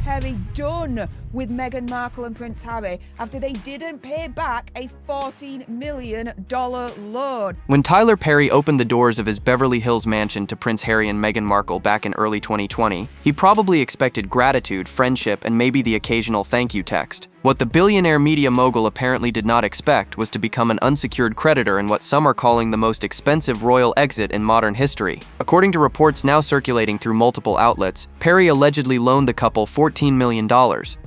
Perry done with Meghan Markle and Prince Harry after they didn't pay back a $14 million loan? When Tyler Perry opened the doors of his Beverly Hills mansion to Prince Harry and Meghan Markle back in early 2020, he probably expected gratitude, friendship, and maybe the occasional thank you text. What the billionaire media mogul apparently did not expect was to become an unsecured creditor in what some are calling the most expensive royal exit in modern history. According to reports now circulating through multiple outlets, Perry allegedly loaned the couple $14 million,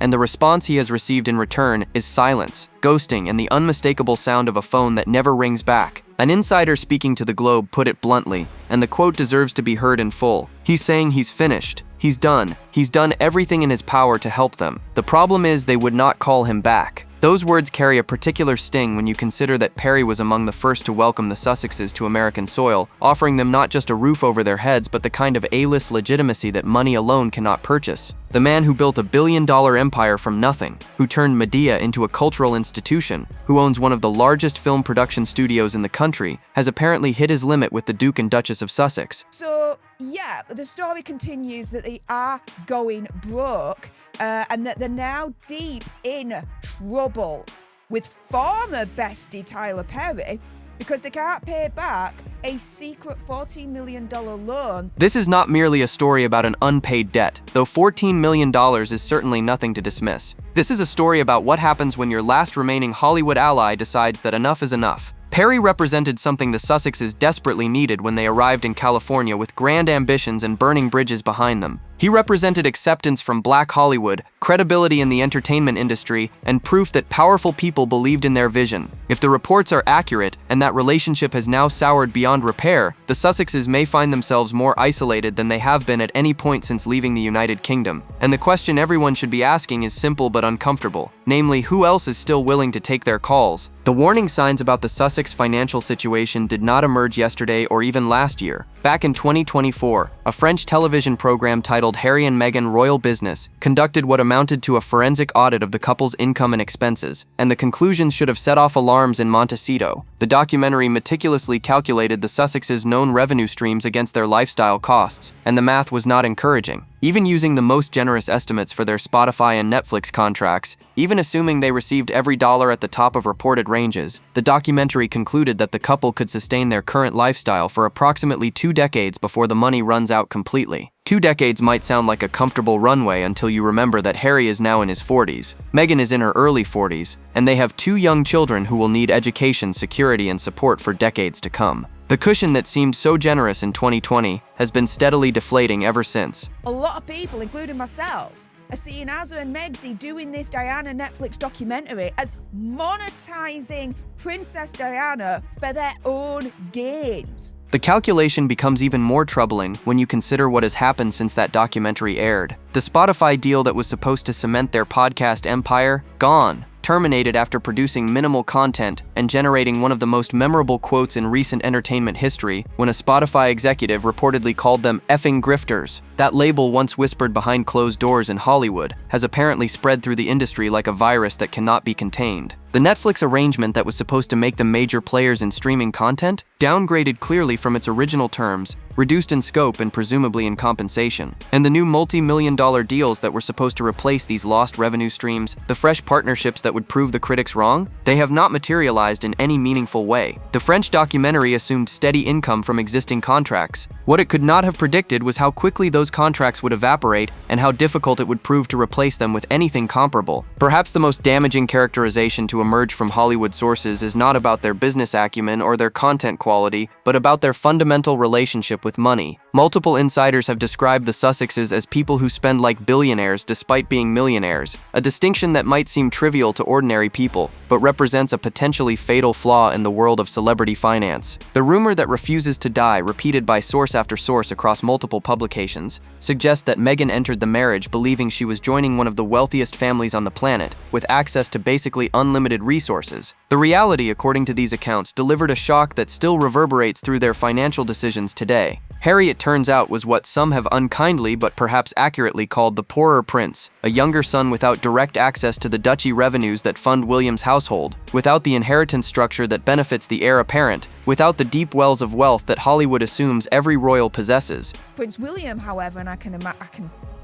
and the response he has received in return is silence, ghosting, and the unmistakable sound of a phone that never rings back. An insider speaking to the Globe put it bluntly, and the quote deserves to be heard in full. He's saying he's finished. He's done. He's done everything in his power to help them. The problem is they would not call him back. Those words carry a particular sting when you consider that Perry was among the first to welcome the Sussexes to American soil, offering them not just a roof over their heads but the kind of A-list legitimacy that money alone cannot purchase. The man who built a billion-dollar empire from nothing, who turned media into a cultural institution, who owns one of the largest film production studios in the country, has apparently hit his limit with the Duke and Duchess of Sussex. So, yeah, the story continues that they are going broke and that they're now deep in trouble with former bestie Tyler Perry because they can't pay back a secret $14 million loan. This is not merely a story about an unpaid debt, though $14 million is certainly nothing to dismiss. This is a story about what happens when your last remaining Hollywood ally decides that enough is enough. Perry represented something the Sussexes desperately needed when they arrived in California with grand ambitions and burning bridges behind them. He represented acceptance from Black Hollywood, credibility in the entertainment industry, and proof that powerful people believed in their vision. If the reports are accurate, and that relationship has now soured beyond repair, the Sussexes may find themselves more isolated than they have been at any point since leaving the United Kingdom. And the question everyone should be asking is simple but uncomfortable. Namely, who else is still willing to take their calls? The warning signs about the Sussex financial situation did not emerge yesterday or even last year. Back in 2024, a French television program titled Harry and Meghan Royal Business conducted what amounted to a forensic audit of the couple's income and expenses, and the conclusions should have set off alarms in Montecito. The documentary meticulously calculated the Sussexes' known revenue streams against their lifestyle costs, and the math was not encouraging. Even using the most generous estimates for their Spotify and Netflix contracts, even assuming they received every dollar at the top of reported ranges, the documentary concluded that the couple could sustain their current lifestyle for approximately 2 decades before the money runs out completely. 2 decades might sound like a comfortable runway until you remember that Harry is now in his 40s, Meghan is in her early 40s, and they have 2 young children who will need education, security, and support for decades to come. The cushion that seemed so generous in 2020 has been steadily deflating ever since. A lot of people, including myself, are seeing Azza and Megsy doing this Diana Netflix documentary as monetizing Princess Diana for their own gains. The calculation becomes even more troubling when you consider what has happened since that documentary aired. The Spotify deal that was supposed to cement their podcast empire, gone. Terminated after producing minimal content and generating one of the most memorable quotes in recent entertainment history when a Spotify executive reportedly called them effing grifters. That label, once whispered behind closed doors in Hollywood, has apparently spread through the industry like a virus that cannot be contained. The Netflix arrangement that was supposed to make them major players in streaming content, downgraded clearly from its original terms, reduced in scope and presumably in compensation. And the new multi-million-dollar deals that were supposed to replace these lost revenue streams, the fresh partnerships that would prove the critics wrong, they have not materialized in any meaningful way. The French documentary assumed steady income from existing contracts. What it could not have predicted was how quickly those contracts would evaporate and how difficult it would prove to replace them with anything comparable. Perhaps the most damaging characterization to emerge from Hollywood sources is not about their business acumen or their content quality, but about their fundamental relationship with money. Multiple insiders have described the Sussexes as people who spend like billionaires despite being millionaires, a distinction that might seem trivial to ordinary people, but represents a potentially fatal flaw in the world of celebrity finance. The rumor that refuses to die, repeated by source after source across multiple publications, suggests that Meghan entered the marriage believing she was joining one of the wealthiest families on the planet, with access to basically unlimited resources. The reality, according to these accounts, delivered a shock that still reverberates through their financial decisions today. Harry, it turns out, was what some have unkindly but perhaps accurately called the poorer prince, a younger son without direct access to the duchy revenues that fund William's household, without the inheritance structure that benefits the heir apparent, without the deep wells of wealth that Hollywood assumes every royal possesses. Prince William, however, and I can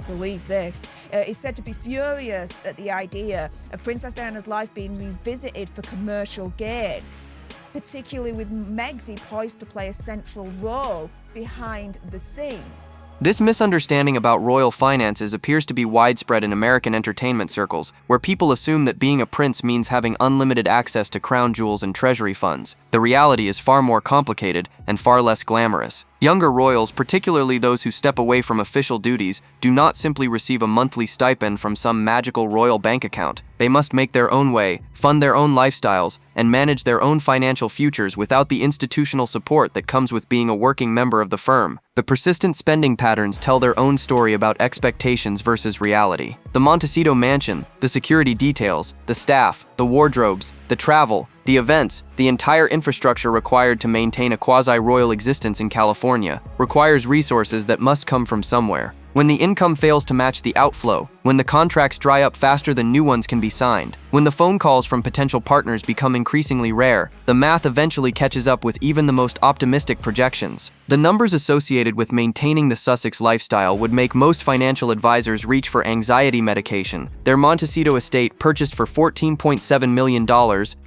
believe this, is said to be furious at the idea of Princess Diana's life being revisited for commercial gain, particularly with Megxie poised to play a central role behind the scenes. This misunderstanding about royal finances appears to be widespread in American entertainment circles, where people assume that being a prince means having unlimited access to crown jewels and treasury funds. The reality is far more complicated and far less glamorous. Younger royals, particularly those who step away from official duties, do not simply receive a monthly stipend from some magical royal bank account. They must make their own way, fund their own lifestyles, and manage their own financial futures without the institutional support that comes with being a working member of the firm. The persistent spending patterns tell their own story about expectations versus reality. The Montecito mansion, the security details, the staff, the wardrobes, the travel, the events, the entire infrastructure required to maintain a quasi-royal existence in California requires resources that must come from somewhere. When the income fails to match the outflow, when the contracts dry up faster than new ones can be signed, when the phone calls from potential partners become increasingly rare, the math eventually catches up with even the most optimistic projections. The numbers associated with maintaining the Sussex lifestyle would make most financial advisors reach for anxiety medication. Their Montecito estate, purchased for $14.7 million,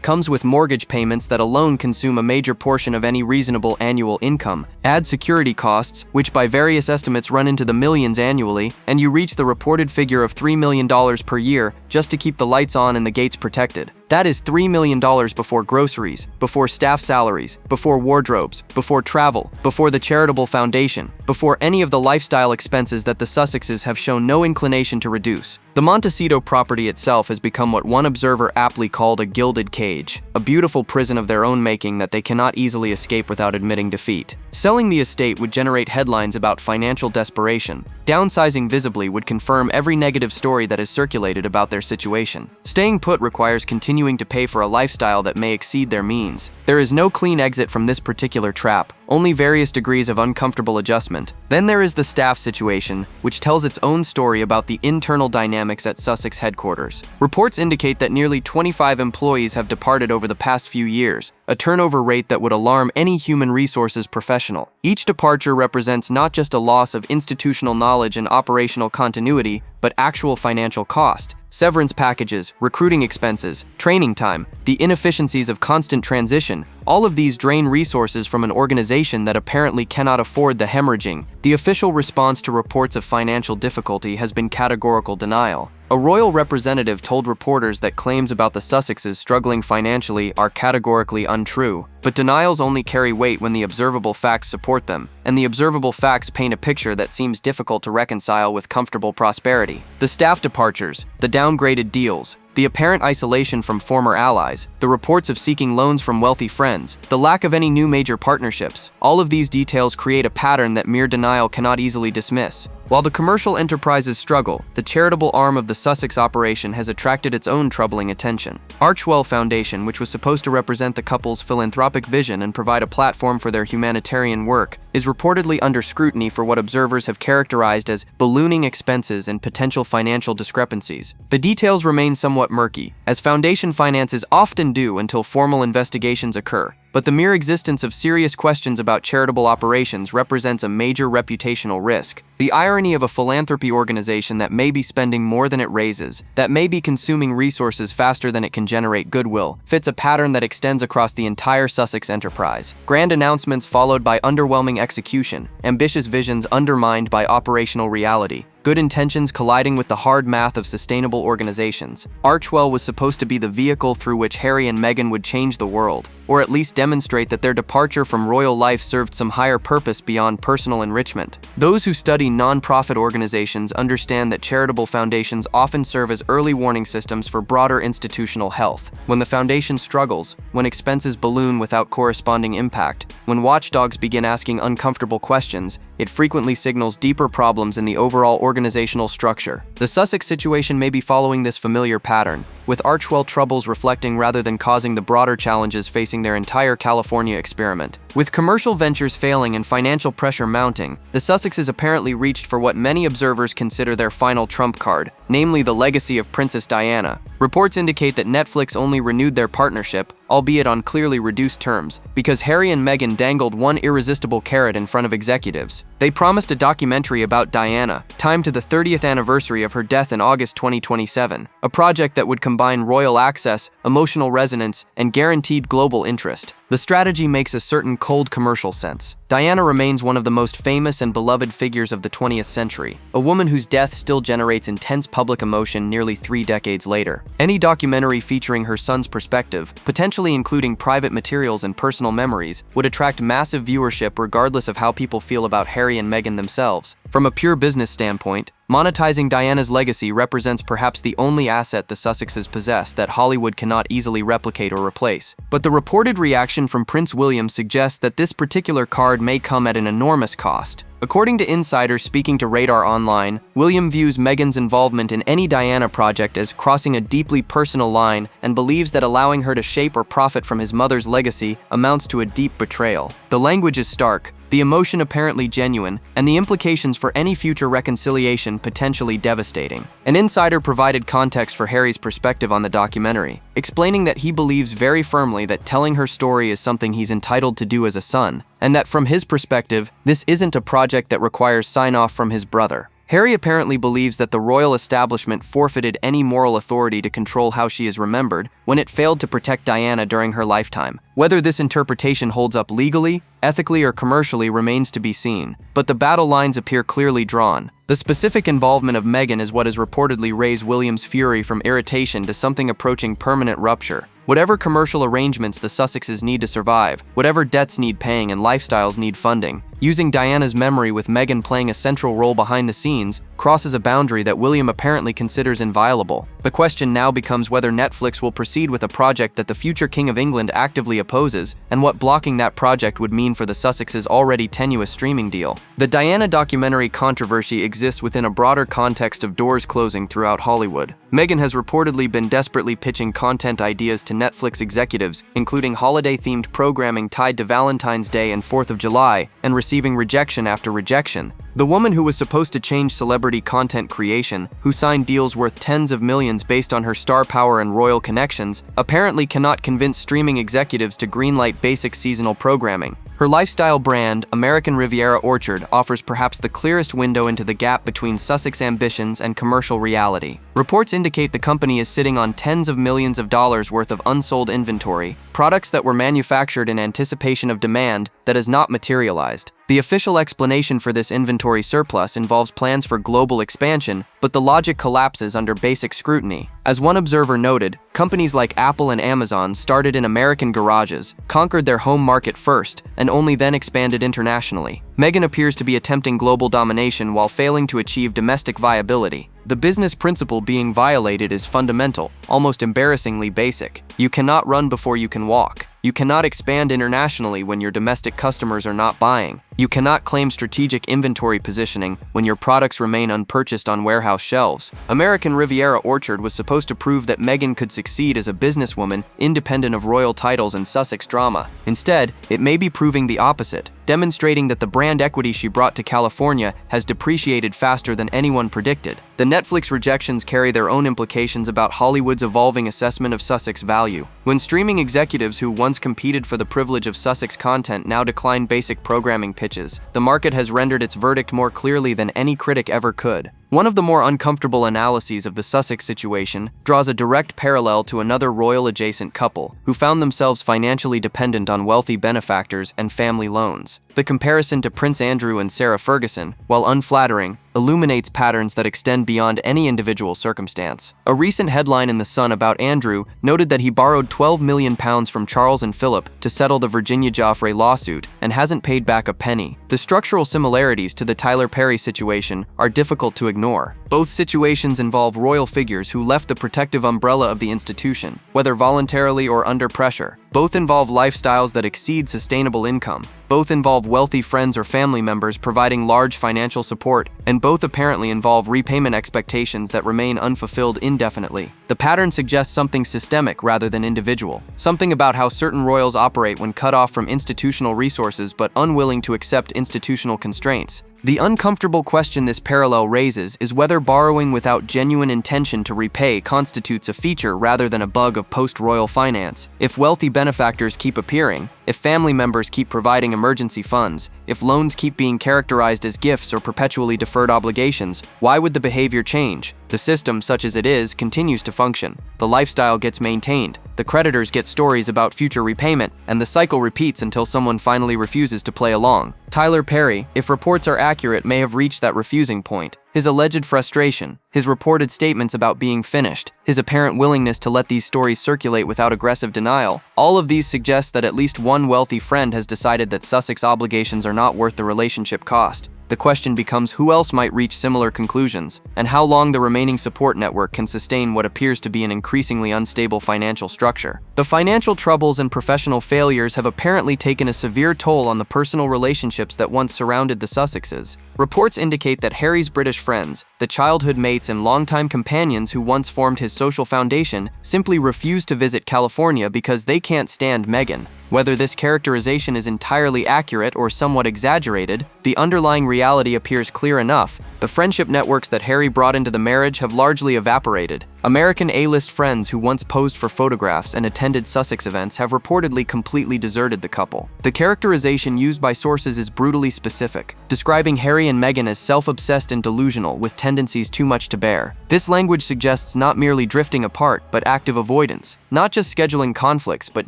comes with mortgage payments that alone consume a major portion of any reasonable annual income. Add security costs, which by various estimates run into the millions annually, and you reach the reported figure of $3 million per year just to keep the lights on and the gates protected. That is $3 million before groceries, before staff salaries, before wardrobes, before travel, before the charitable foundation, before any of the lifestyle expenses that the Sussexes have shown no inclination to reduce. The Montecito property itself has become what one observer aptly called a gilded cage, a beautiful prison of their own making that they cannot easily escape without admitting defeat. Selling the estate would generate headlines about financial desperation. Downsizing visibly would confirm every negative story that is circulated about their situation. Staying put requires continuing to pay for a lifestyle that may exceed their means. There is no clean exit from this particular trap, only various degrees of uncomfortable adjustment. Then there is the staff situation, which tells its own story about the internal dynamics at Sussex headquarters. Reports indicate that nearly 25 employees have departed over the past few years, a turnover rate that would alarm any human resources professional. Each departure represents not just a loss of institutional knowledge and operational continuity, but actual financial cost. Severance packages, recruiting expenses, training time, the inefficiencies of constant transition, all of these drain resources from an organization that apparently cannot afford the hemorrhaging. The official response to reports of financial difficulty has been categorical denial. A royal representative told reporters that claims about the Sussexes struggling financially are categorically untrue, but denials only carry weight when the observable facts support them, and the observable facts paint a picture that seems difficult to reconcile with comfortable prosperity. The staff departures, the downgraded deals, the apparent isolation from former allies, the reports of seeking loans from wealthy friends, the lack of any new major partnerships, all of these details create a pattern that mere denial cannot easily dismiss. While the commercial enterprises struggle, the charitable arm of the Sussex operation has attracted its own troubling attention. Archewell Foundation, which was supposed to represent the couple's philanthropic vision and provide a platform for their humanitarian work, is reportedly under scrutiny for what observers have characterized as ballooning expenses and potential financial discrepancies. The details remain somewhat murky, as foundation finances often do until formal investigations occur. But the mere existence of serious questions about charitable operations represents a major reputational risk. The irony of a philanthropy organization that may be spending more than it raises, that may be consuming resources faster than it can generate goodwill, fits a pattern that extends across the entire Sussex enterprise. Grand announcements followed by underwhelming execution, ambitious visions undermined by operational reality. Good intentions colliding with the hard math of sustainable organizations. Archewell was supposed to be the vehicle through which Harry and Meghan would change the world, or at least demonstrate that their departure from royal life served some higher purpose beyond personal enrichment. Those who study non-profit organizations understand that charitable foundations often serve as early warning systems for broader institutional health. When the foundation struggles, when expenses balloon without corresponding impact, when watchdogs begin asking uncomfortable questions, it frequently signals deeper problems in the overall organizational structure. The Sussex situation may be following this familiar pattern, with Archewell troubles reflecting rather than causing the broader challenges facing their entire California experiment. With commercial ventures failing and financial pressure mounting, the Sussexes apparently reached for what many observers consider their final trump card, namely the legacy of Princess Diana. Reports indicate that Netflix only renewed their partnership, albeit on clearly reduced terms, because Harry and Meghan dangled one irresistible carrot in front of executives. They promised a documentary about Diana, timed to the 30th anniversary of her death in August 2027, a project that would combine royal access, emotional resonance, and guaranteed global interest. The strategy makes a certain cold commercial sense. Diana remains one of the most famous and beloved figures of the 20th century, a woman whose death still generates intense public emotion nearly 3 decades later. Any documentary featuring her son's perspective, potentially including private materials and personal memories, would attract massive viewership regardless of how people feel about Harry and Meghan themselves. From a pure business standpoint, monetizing Diana's legacy represents perhaps the only asset the Sussexes possess that Hollywood cannot easily replicate or replace. But the reported reaction from Prince William suggests that this particular card may come at an enormous cost. According to insiders speaking to Radar Online, William views Meghan's involvement in any Diana project as crossing a deeply personal line and believes that allowing her to shape or profit from his mother's legacy amounts to a deep betrayal. The language is stark, the emotion apparently genuine, and the implications for any future reconciliation potentially devastating. An insider provided context for Harry's perspective on the documentary, explaining that he believes very firmly that telling her story is something he's entitled to do as a son, and that from his perspective, this isn't a project that requires sign-off from his brother. Harry apparently believes that the royal establishment forfeited any moral authority to control how she is remembered when it failed to protect Diana during her lifetime. Whether this interpretation holds up legally, ethically, or commercially remains to be seen, but the battle lines appear clearly drawn. The specific involvement of Meghan is what has reportedly raised William's fury from irritation to something approaching permanent rupture. Whatever commercial arrangements the Sussexes need to survive, whatever debts need paying and lifestyles need funding, using Diana's memory with Meghan playing a central role behind the scenes crosses a boundary that William apparently considers inviolable. The question now becomes whether Netflix will proceed with a project that the future King of England actively opposes, and what blocking that project would mean for the Sussexes' already tenuous streaming deal. The Diana documentary controversy exists within a broader context of doors closing throughout Hollywood. Meghan has reportedly been desperately pitching content ideas to Netflix executives, including holiday-themed programming tied to Valentine's Day and 4th of July, and receiving rejection after rejection. The woman who was supposed to change celebrity content creation, who signed deals worth tens of millions based on her star power and royal connections, apparently cannot convince streaming executives to greenlight basic seasonal programming. Her lifestyle brand, American Riviera Orchard, offers perhaps the clearest window into the gap between Sussex ambitions and commercial reality. Reports indicate the company is sitting on tens of millions of dollars worth of unsold inventory, products that were manufactured in anticipation of demand that has not materialized. The official explanation for this inventory surplus involves plans for global expansion, but the logic collapses under basic scrutiny. As one observer noted, companies like Apple and Amazon started in American garages, conquered their home market first, and only then expanded internationally. Meghan appears to be attempting global domination while failing to achieve domestic viability. The business principle being violated is fundamental, almost embarrassingly basic. You cannot run before you can walk. You cannot expand internationally when your domestic customers are not buying. You cannot claim strategic inventory positioning when your products remain unpurchased on warehouse shelves. American Riviera Orchard was supposed to prove that Meghan could succeed as a businesswoman independent of royal titles and Sussex drama. Instead, it may be proving the opposite, demonstrating that the brand equity she brought to California has depreciated faster than anyone predicted. The Netflix rejections carry their own implications about Hollywood's evolving assessment of Sussex value. When streaming executives who once competed for the privilege of Sussex content now decline basic programming pitches, the market has rendered its verdict more clearly than any critic ever could. One of the more uncomfortable analyses of the Sussex situation draws a direct parallel to another royal-adjacent couple who found themselves financially dependent on wealthy benefactors and family loans. The comparison to Prince Andrew and Sarah Ferguson, while unflattering, illuminates patterns that extend beyond any individual circumstance. A recent headline in The Sun about Andrew noted that he borrowed £12 million from Charles and Philip to settle the Virginia Giuffre lawsuit and hasn't paid back a penny. The structural similarities to the Tyler Perry situation are difficult to ignore. Both situations involve royal figures who left the protective umbrella of the institution, whether voluntarily or under pressure. Both involve lifestyles that exceed sustainable income. Both involve wealthy friends or family members providing large financial support, and both apparently involve repayment expectations that remain unfulfilled indefinitely. The pattern suggests something systemic rather than individual, something about how certain royals operate when cut off from institutional resources but unwilling to accept institutional constraints. The uncomfortable question this parallel raises is whether borrowing without genuine intention to repay constitutes a feature rather than a bug of post-royal finance. If wealthy benefactors keep appearing, if family members keep providing emergency funds, if loans keep being characterized as gifts or perpetually deferred obligations, why would the behavior change? The system, such as it is, continues to function. The lifestyle gets maintained. The creditors get stories about future repayment, and the cycle repeats until someone finally refuses to play along. Tyler Perry, if reports are accurate, may have reached that refusing point. His alleged frustration, his reported statements about being finished, his apparent willingness to let these stories circulate without aggressive denial, all of these suggest that at least one wealthy friend has decided that Sussex obligations are not worth the relationship cost. The question becomes who else might reach similar conclusions, and how long the remaining support network can sustain what appears to be an increasingly unstable financial structure. The financial troubles and professional failures have apparently taken a severe toll on the personal relationships that once surrounded the Sussexes. Reports indicate that Harry's British friends, the childhood mates and longtime companions who once formed his social foundation, simply refuse to visit California because they can't stand Meghan. Whether this characterization is entirely accurate or somewhat exaggerated, the underlying reality appears clear enough. The friendship networks that Harry brought into the marriage have largely evaporated. American A-list friends who once posed for photographs and attended Sussex events have reportedly completely deserted the couple. The characterization used by sources is brutally specific, describing Harry and Meghan as self-obsessed and delusional with tendencies too much to bear. This language suggests not merely drifting apart, but active avoidance. Not just scheduling conflicts, but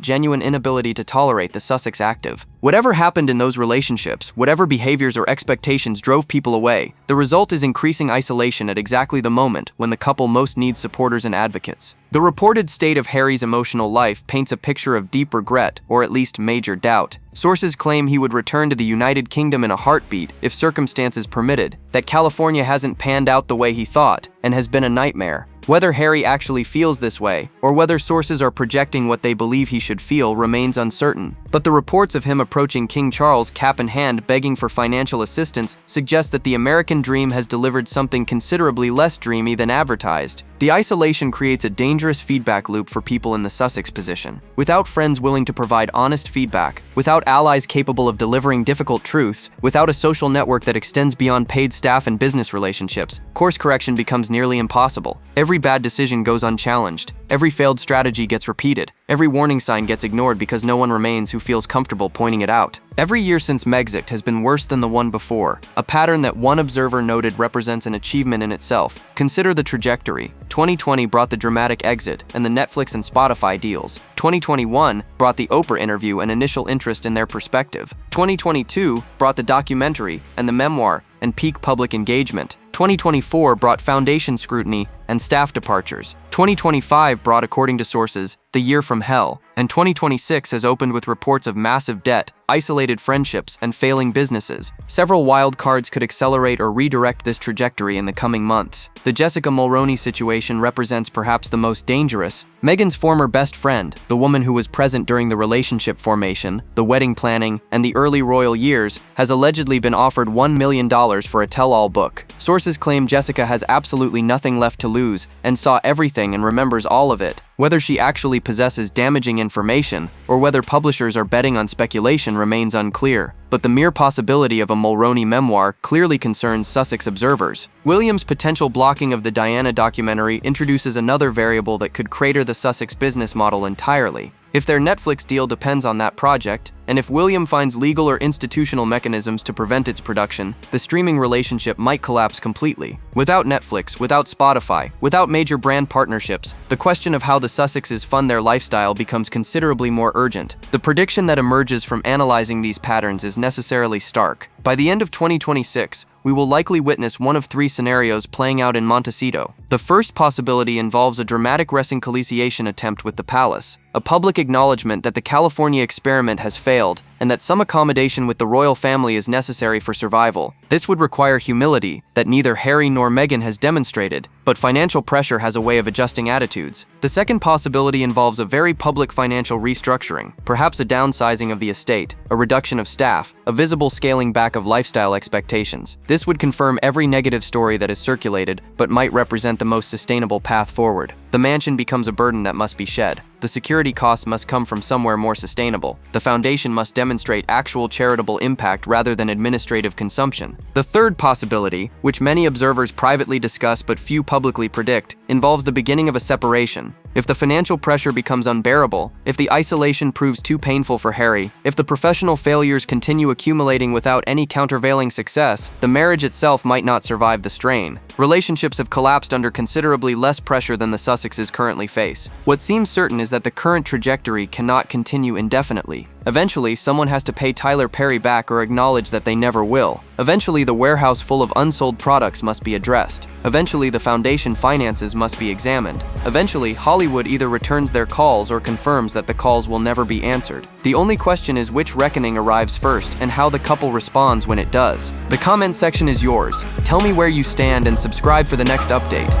genuine inability to tolerate the Sussex active. Whatever happened in those relationships, whatever behaviors or expectations drove people away, the result is increasing isolation at exactly the moment when the couple most needs supporters and advocates. The reported state of Harry's emotional life paints a picture of deep regret, or at least major doubt. Sources claim he would return to the United Kingdom in a heartbeat if circumstances permitted, that California hasn't panned out the way he thought, and has been a nightmare. Whether Harry actually feels this way, or whether sources are projecting what they believe he should feel, remains uncertain. But the reports of him approaching King Charles cap in hand begging for financial assistance suggest that the American dream has delivered something considerably less dreamy than advertised. The isolation creates a dangerous feedback loop for people in the Sussex position. Without friends willing to provide honest feedback, without allies capable of delivering difficult truths, without a social network that extends beyond paid staff and business relationships, course correction becomes nearly impossible. Every bad decision goes unchallenged. Every failed strategy gets repeated. Every warning sign gets ignored because no one remains who feels comfortable pointing it out. Every year since Megxit has been worse than the one before, a pattern that one observer noted represents an achievement in itself. Consider the trajectory. 2020 brought the dramatic exit and the Netflix and Spotify deals. 2021 brought the Oprah interview and initial interest in their perspective. 2022 brought the documentary and the memoir and peak public engagement. 2024 brought foundation scrutiny and staff departures. 2025 brought, according to sources, the year from hell, and 2026 has opened with reports of massive debt, isolated friendships, and failing businesses. Several wild cards could accelerate or redirect this trajectory in the coming months. The Jessica Mulroney situation represents perhaps the most dangerous. Meghan's former best friend, the woman who was present during the relationship formation, the wedding planning, and the early royal years, has allegedly been offered $1 million for a tell-all book. Sources claim Jessica has absolutely nothing left to lose and saw everything and remembers all of it. Whether she actually possesses damaging information or whether publishers are betting on speculation remains unclear, but the mere possibility of a Mulroney memoir clearly concerns Sussex observers. William's potential blocking of the Diana documentary introduces another variable that could crater the Sussex business model entirely. If their Netflix deal depends on that project, and if William finds legal or institutional mechanisms to prevent its production, the streaming relationship might collapse completely. Without Netflix, without Spotify, without major brand partnerships, the question of how the Sussexes fund their lifestyle becomes considerably more urgent. The prediction that emerges from analyzing these patterns is necessarily stark. By the end of 2026, we will likely witness one of three scenarios playing out in Montecito. The first possibility involves a dramatic reconciliation attempt with the palace, a public acknowledgement that the California experiment has failed and that some accommodation with the royal family is necessary for survival. This would require humility that neither Harry nor Meghan has demonstrated, but financial pressure has a way of adjusting attitudes. The second possibility involves a very public financial restructuring, perhaps a downsizing of the estate, a reduction of staff, a visible scaling back of lifestyle expectations. This would confirm every negative story that is circulated, but might represent the most sustainable path forward. The mansion becomes a burden that must be shed. The security costs must come from somewhere more sustainable. The foundation must demonstrate actual charitable impact rather than administrative consumption. The third possibility, which many observers privately discuss but few publicly predict, involves the beginning of a separation. If the financial pressure becomes unbearable, if the isolation proves too painful for Harry, if the professional failures continue accumulating without any countervailing success, the marriage itself might not survive the strain. Relationships have collapsed under considerably less pressure than the Sussexes currently face. What seems certain is that the current trajectory cannot continue indefinitely. Eventually, someone has to pay Tyler Perry back or acknowledge that they never will. Eventually, the warehouse full of unsold products must be addressed. Eventually, the foundation finances must be examined. Eventually, Hollywood either returns their calls or confirms that the calls will never be answered. The only question is which reckoning arrives first and how the couple responds when it does. The comment section is yours. Tell me where you stand and subscribe for the next update.